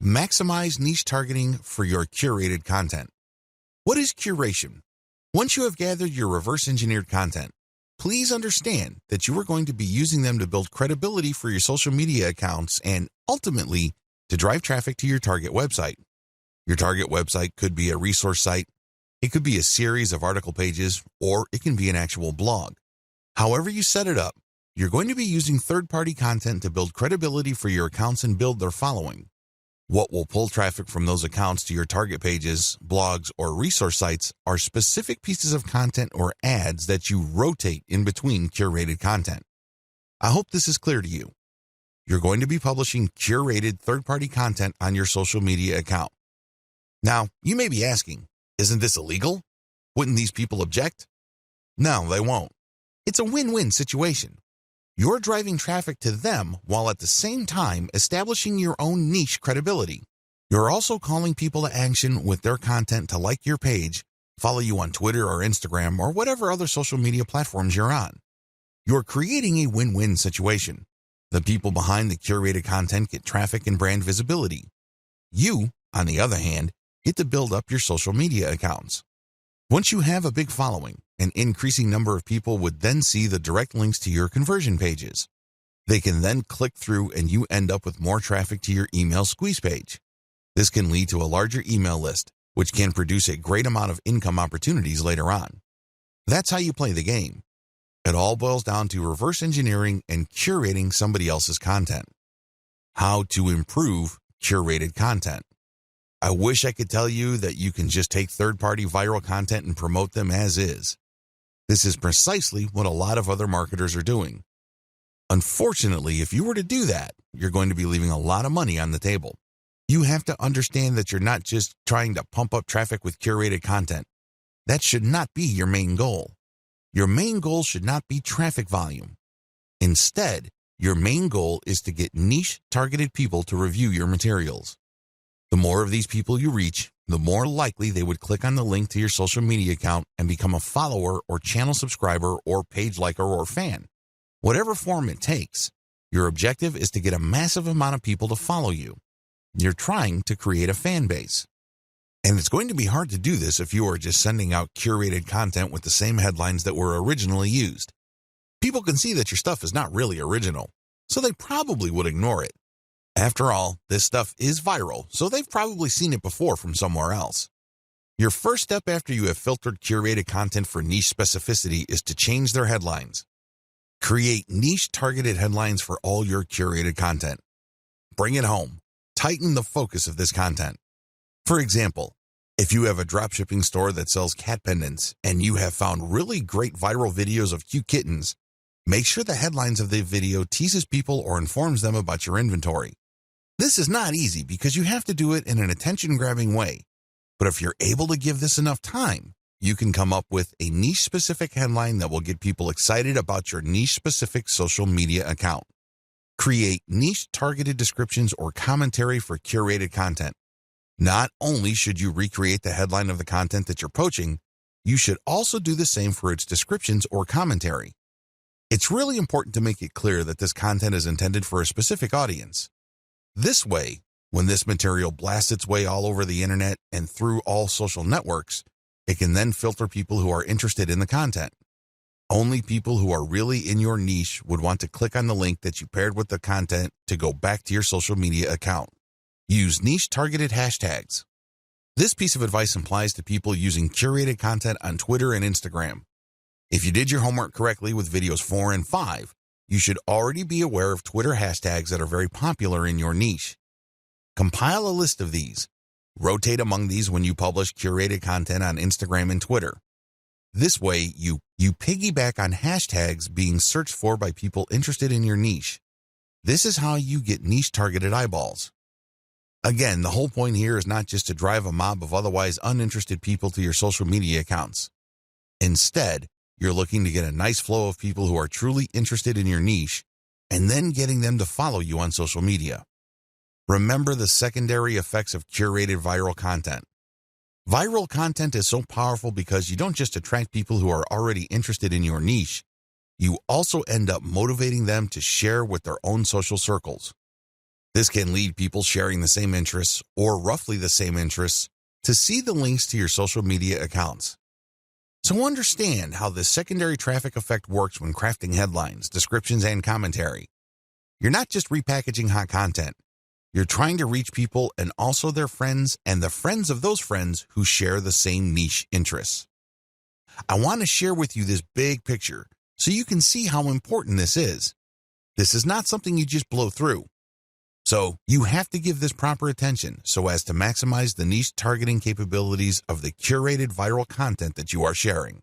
Maximize niche targeting for your curated content. What is curation? Once you have gathered your reverse engineered content, please understand that you are going to be using them to build credibility for your social media accounts and, ultimately, to drive traffic to your target website. Your target website could be a resource site, it could be a series of article pages, or it can be an actual blog. However you set it up, you're going to be using third-party content to build credibility for your accounts and build their following. What will pull traffic from those accounts to your target pages, blogs, or resource sites are specific pieces of content or ads that you rotate in between curated content. I hope this is clear to you. You're going to be publishing curated third-party content on your social media account. Now, you may be asking, isn't this illegal? Wouldn't these people object? No, they won't. It's a win-win situation. You're driving traffic to them while at the same time establishing your own niche credibility. You're also calling people to action with their content to like your page, follow you on Twitter or Instagram or whatever other social media platforms you're on. You're creating a win-win situation. The people behind the curated content get traffic and brand visibility. You, on the other hand, get to build up your social media accounts. Once you have a big following, an increasing number of people would then see the direct links to your conversion pages. They can then click through and you end up with more traffic to your email squeeze page. This can lead to a larger email list, which can produce a great amount of income opportunities later on. That's how you play the game. It all boils down to reverse engineering and curating somebody else's content. How to improve curated content. I wish I could tell you that you can just take third-party viral content and promote them as is. This is precisely what a lot of other marketers are doing. Unfortunately, if you were to do that, you're going to be leaving a lot of money on the table. You have to understand that you're not just trying to pump up traffic with curated content. That should not be your main goal. Your main goal should not be traffic volume. Instead, your main goal is to get niche-targeted people to review your materials. The more of these people you reach, the more likely they would click on the link to your social media account and become a follower or channel subscriber or page liker or fan. Whatever form it takes, your objective is to get a massive amount of people to follow you. You're trying to create a fan base. And it's going to be hard to do this if you are just sending out curated content with the same headlines that were originally used. People can see that your stuff is not really original, so they probably would ignore it. After all, this stuff is viral, so they've probably seen it before from somewhere else. Your first step after you have filtered curated content for niche specificity is to change their headlines. Create niche-targeted headlines for all your curated content. Bring it home. Tighten the focus of this content. For example, if you have a dropshipping store that sells cat pendants and you have found really great viral videos of cute kittens, make sure the headlines of the video teases people or informs them about your inventory. This is not easy because you have to do it in an attention-grabbing way. But if you're able to give this enough time, you can come up with a niche-specific headline that will get people excited about your niche-specific social media account. Create niche-targeted descriptions or commentary for curated content. Not only should you recreate the headline of the content that you're poaching, you should also do the same for its descriptions or commentary. It's really important to make it clear that this content is intended for a specific audience. This way, when this material blasts its way all over the internet and through all social networks, it can then filter people who are interested in the content. Only people who are really in your niche would want to click on the link that you paired with the content to go back to your social media account. Use niche-targeted hashtags. This piece of advice applies to people using curated content on Twitter and Instagram. If you did your homework correctly with videos 4 and 5, you should already be aware of Twitter hashtags that are very popular in your niche. Compile a list of these. Rotate among these when you publish curated content on Instagram and Twitter. This way, you piggyback on hashtags being searched for by people interested in your niche. This is how you get niche-targeted eyeballs. Again, the whole point here is not just to drive a mob of otherwise uninterested people to your social media accounts. Instead, you're looking to get a nice flow of people who are truly interested in your niche and then getting them to follow you on social media. Remember the secondary effects of curated viral content. Viral content is so powerful because you don't just attract people who are already interested in your niche, you also end up motivating them to share with their own social circles. This can lead people sharing the same interests or roughly the same interests to see the links to your social media accounts. So understand how this secondary traffic effect works when crafting headlines, descriptions, and commentary. You're not just repackaging hot content. You're trying to reach people and also their friends and the friends of those friends who share the same niche interests. I want to share with you this big picture so you can see how important this is. This is not something you just blow through. So you have to give this proper attention so as to maximize the niche targeting capabilities of the curated viral content that you are sharing.